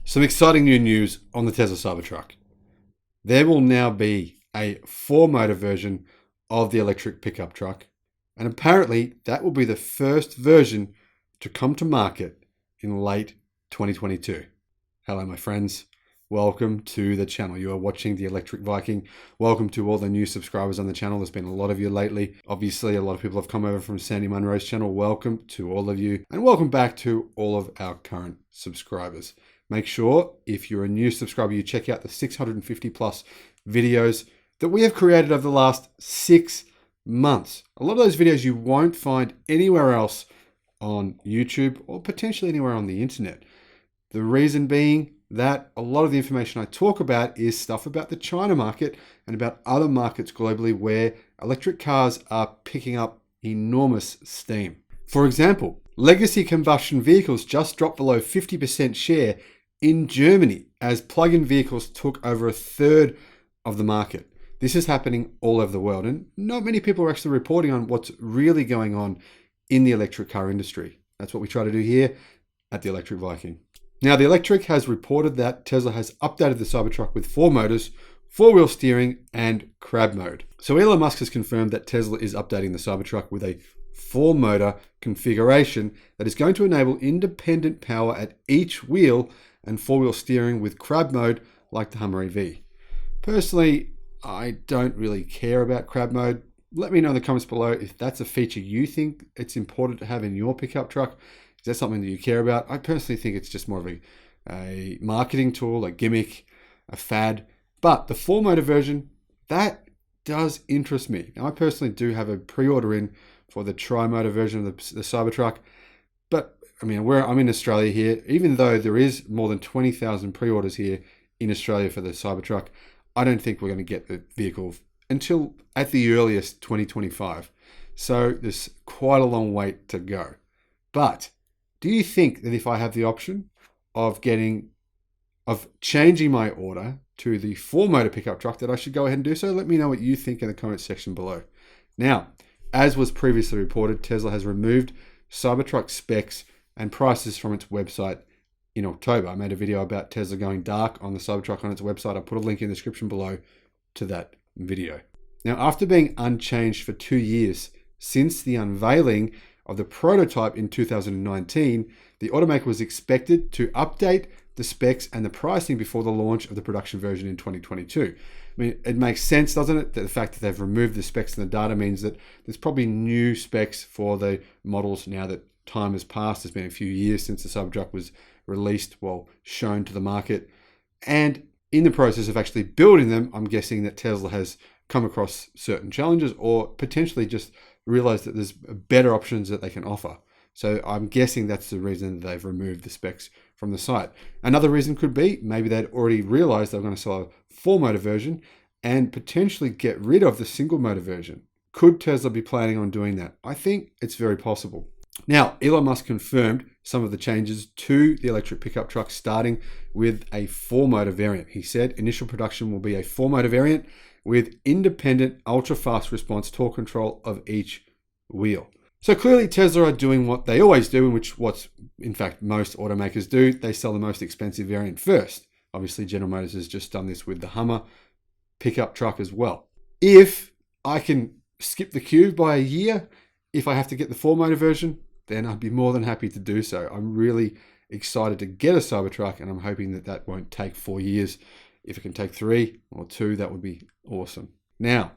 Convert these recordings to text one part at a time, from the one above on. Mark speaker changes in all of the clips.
Speaker 1: Some exciting new news on the Tesla Cybertruck. There will now be a 4-motor version of the electric pickup truck, and apparently that will be the first version to come to market in late 2022. Hello, my friends. Welcome to the channel. You are watching The Electric Viking. Welcome to all the new subscribers on the channel. There's been a lot of you lately. Obviously, a lot of people have come over from Sandy Munro's channel. Welcome to all of you, and welcome back to all of our current subscribers. Make sure, if you're a new subscriber, you check out the 650 plus videos that we have created over the last 6 months. A lot of those videos you won't find anywhere else on YouTube or potentially anywhere on the internet. The reason being that a lot of the information I talk about is stuff about the China market and about other markets globally where electric cars are picking up enormous steam. For example, legacy combustion vehicles just dropped below 50% share in Germany as plug-in vehicles took over 1/3 of the market. This is happening all over the world, and not many people are actually reporting on what's really going on in the electric car industry. That's what we try to do here at The Electric Viking. Now, The Electric has reported that Tesla has updated the Cybertruck with 4 motors, 4-wheel steering, and crab mode. So Elon Musk has confirmed that Tesla is updating the Cybertruck with a 4-motor configuration that is going to enable independent power at each wheel and 4-wheel steering with crab mode like the Hummer EV. Personally, I don't really care about crab mode. Let me know in the comments below if that's a feature you think it's important to have in your pickup truck. Is that something that you care about? I personally think it's just more of a marketing tool, a gimmick, a fad. But the 4-motor version, that does interest me. Now, I personally do have a pre-order in for the tri-motor version of the Cybertruck. But I mean, I'm in Australia here. Even though there is more than 20,000 pre-orders here in Australia for the Cybertruck, I don't think we're going to get the vehicle until at the earliest 2025. So there's quite a long wait to go. But do you think that if I have the option of changing my order to the 4-motor pickup truck that I should go ahead and do so? Let me know what you think in the comments section below. Now, as was previously reported, Tesla has removed Cybertruck specs and prices from its website in October. I made a video about Tesla going dark on the Cybertruck on its website. I'll put a link in the description below to that video. Now, after being unchanged for 2 years since the unveiling of the prototype in 2019, the automaker was expected to update the specs and the pricing before the launch of the production version in 2022. I mean, it makes sense, doesn't it? That the fact that they've removed the specs and the data means that there's probably new specs for the models now that time has passed. It's been a few years since the Cybertruck was released, shown to the market. And in the process of actually building them, I'm guessing that Tesla has come across certain challenges or potentially just realized that there's better options that they can offer. So I'm guessing that's the reason that they've removed the specs from the site. Another reason could be maybe they'd already realized they were going to sell a 4-motor version and potentially get rid of the single motor version. Could Tesla be planning on doing that? I think it's very possible. Now, Elon Musk confirmed some of the changes to the electric pickup truck, starting with a 4-motor variant. He said initial production will be a 4-motor variant with independent ultra-fast response torque control of each wheel. So clearly Tesla are doing what they always do, what's in fact most automakers do. They sell the most expensive variant first. Obviously, General Motors has just done this with the Hummer pickup truck as well. If I can skip the queue by a year, if I have to get the 4-motor version, then I'd be more than happy to do so. I'm really excited to get a Cybertruck, and I'm hoping that won't take 4 years. If it can take 3 or 2, that would be awesome. Now,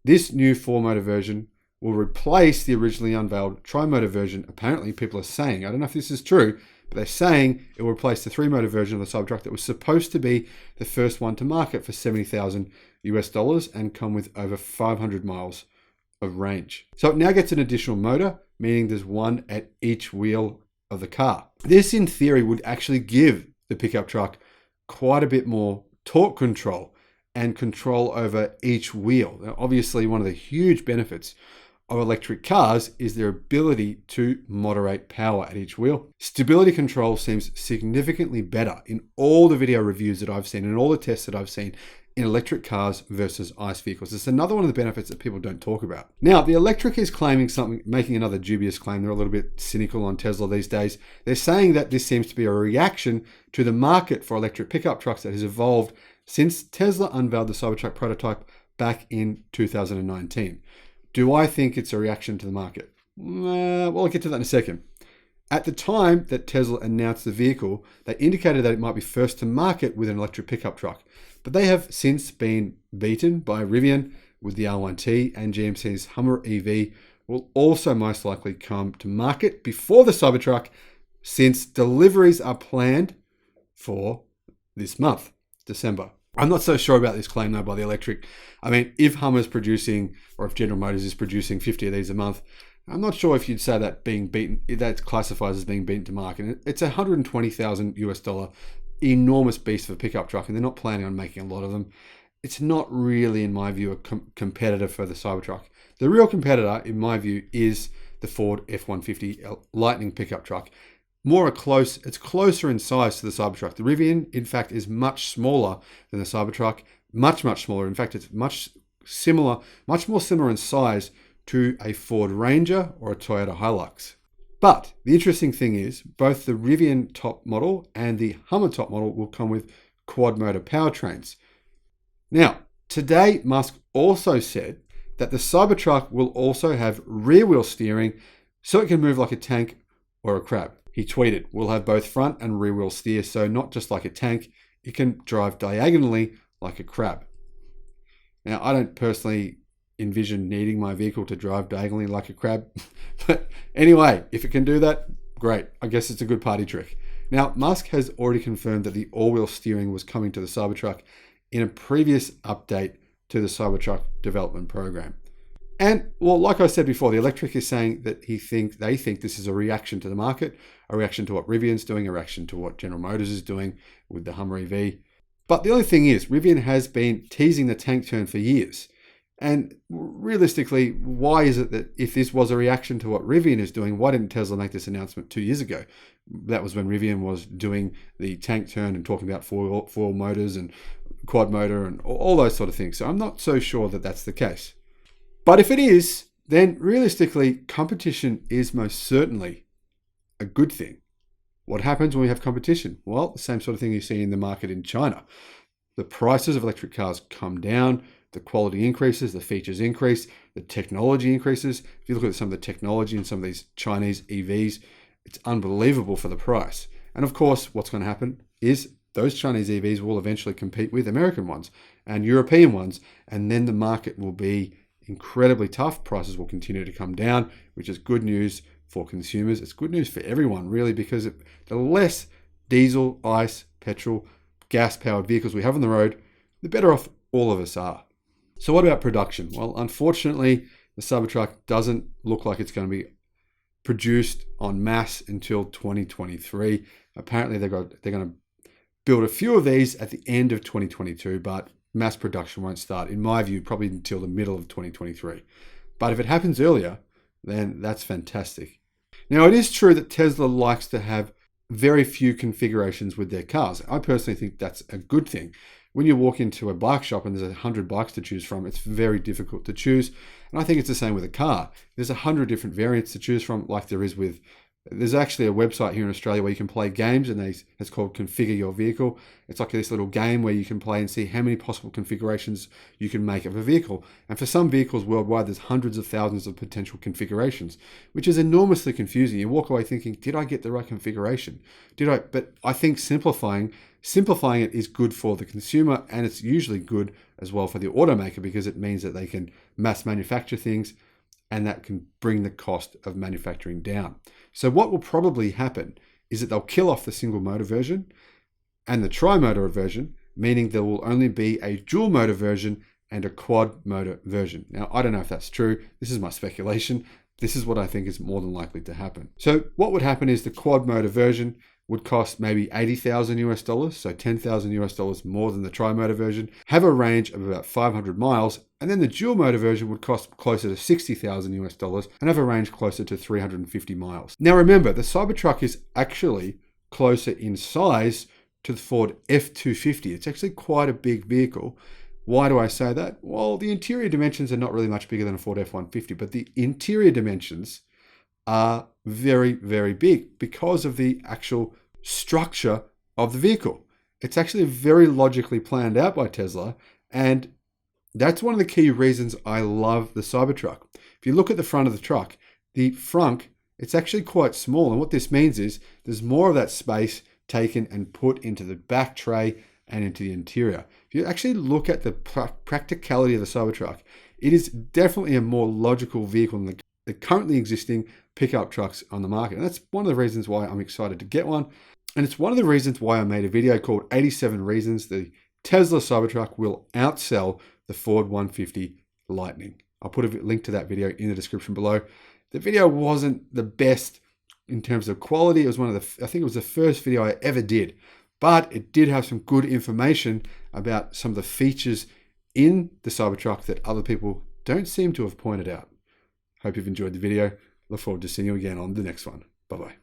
Speaker 1: this new 4-motor version will replace the originally unveiled tri-motor version. Apparently, people are saying, I don't know if this is true, but they're saying it will replace the 3-motor version of the Cybertruck that was supposed to be the first one to market for $70,000 US and come with over 500 miles of range. So it now gets an additional motor, meaning there's one at each wheel of the car. This, in theory, would actually give the pickup truck quite a bit more torque control and control over each wheel. Now, obviously, one of the huge benefits of electric cars is their ability to moderate power at each wheel. Stability control seems significantly better in all the video reviews that I've seen and all the tests that I've seen in electric cars versus ICE vehicles. It's another one of the benefits that people don't talk about. Now, the Electric is claiming something, making another dubious claim. They're a little bit cynical on Tesla these days. They're saying that this seems to be a reaction to the market for electric pickup trucks that has evolved since Tesla unveiled the Cybertruck prototype back in 2019. Do I think it's a reaction to the market? Well, I'll get to that in a second. At the time that Tesla announced the vehicle, they indicated that it might be first to market with an electric pickup truck. But they have since been beaten by Rivian with the R1T, and GMC's Hummer EV will also most likely come to market before the Cybertruck, since deliveries are planned for this month, December. I'm not so sure about this claim though by the Electric. I mean, if Hummer's producing, or if General Motors is producing 50 of these a month, I'm not sure if you'd say that being beaten, that classifies as being beaten to market. It's $120,000 US, enormous beast of a pickup truck, and they're not planning on making a lot of them. It's not really, in my view, a competitor for the Cybertruck. The real competitor, in my view, is the Ford F-150 Lightning pickup truck. It's closer in size to the Cybertruck. The Rivian, in fact, is much smaller than the Cybertruck, much smaller. In fact, it's much more similar in size to a Ford Ranger or a Toyota Hilux. But the interesting thing is, both the Rivian top model and the Hummer top model will come with quad motor powertrains. Now, today, Musk also said that the Cybertruck will also have rear wheel steering so it can move like a tank or a crab. He tweeted, "We'll have both front and rear wheel steer, so not just like a tank, it can drive diagonally like a crab." Now, I don't personally envision needing my vehicle to drive diagonally like a crab, but anyway, if it can do that, great. I guess it's a good party trick. Now, Musk has already confirmed that the all-wheel steering was coming to the Cybertruck in a previous update to the Cybertruck development program. And, well, like I said before, the Electric is saying that they think this is a reaction to the market, a reaction to what Rivian's doing, a reaction to what General Motors is doing with the Hummer EV. But the only thing is, Rivian has been teasing the tank turn for years. And realistically, why is it that if this was a reaction to what Rivian is doing, why didn't Tesla make this announcement 2 years ago? That was when Rivian was doing the tank turn and talking about four motors and quad motor and all those sort of things. So I'm not so sure that that's the case. But if it is, then realistically, competition is most certainly a good thing. What happens when we have competition? Well, the same sort of thing you see in the market in China. The prices of electric cars come down, the quality increases, the features increase, the technology increases. If you look at some of the technology in some of these Chinese EVs, it's unbelievable for the price. And of course, what's going to happen is those Chinese EVs will eventually compete with American ones and European ones, and then the market will be incredibly tough. Prices will continue to come down, which is good news for consumers. It's good news for everyone, really, because the less diesel, ICE, petrol, gas-powered vehicles we have on the road, the better off all of us are. So what about production? Well, unfortunately, the Cybertruck doesn't look like it's going to be produced en masse until 2023. Apparently, they're going to build a few of these at the end of 2022, but mass production won't start, in my view, probably until the middle of 2023. But if it happens earlier, then that's fantastic. Now, it is true that Tesla likes to have very few configurations with their cars. I personally think that's a good thing. When you walk into a bike shop and there's 100 bikes to choose from, it's very difficult to choose. And I think it's the same with a car. There's 100 different variants to choose from, like there is with... There's actually a website here in Australia where you can play games, and it's called Configure Your Vehicle. It's like this little game where you can play and see how many possible configurations you can make of a vehicle. And for some vehicles worldwide, there's hundreds of thousands of potential configurations, which is enormously confusing. You walk away thinking, did I get the right configuration? But I think simplifying it is good for the consumer, and it's usually good as well for the automaker, because it means that they can mass manufacture things, and that can bring the cost of manufacturing down. So what will probably happen is that they'll kill off the single motor version and the tri-motor version, meaning there will only be a dual motor version and a quad motor version. Now, I don't know if that's true. This is my speculation. This is what I think is more than likely to happen. So what would happen is the quad motor version would cost maybe 80,000 US dollars, so 10,000 US dollars more than the tri-motor version, have a range of about 500 miles, and then the dual motor version would cost closer to 60,000 US dollars and have a range closer to 350 miles. Now remember, the Cybertruck is actually closer in size to the Ford F-250. It's actually quite a big vehicle. Why do I say that? Well, the interior dimensions are not really much bigger than a Ford F-150, but the interior dimensions are very, very big because of the actual structure of the vehicle. It's actually very logically planned out by Tesla, and that's one of the key reasons I love the Cybertruck. If you look at the front of the truck, the frunk, it's actually quite small, and what this means is there's more of that space taken and put into the back tray and into the interior. If you actually look at the practicality of the Cybertruck, it is definitely a more logical vehicle than the currently existing pickup trucks on the market. And that's one of the reasons why I'm excited to get one. And it's one of the reasons why I made a video called 87 Reasons the Tesla Cybertruck will outsell the Ford 150 Lightning. I'll put a link to that video in the description below. The video wasn't the best in terms of quality. It was I think it was the first video I ever did, but it did have some good information about some of the features in the Cybertruck that other people don't seem to have pointed out. Hope you've enjoyed the video. Look forward to seeing you again on the next one. Bye-bye.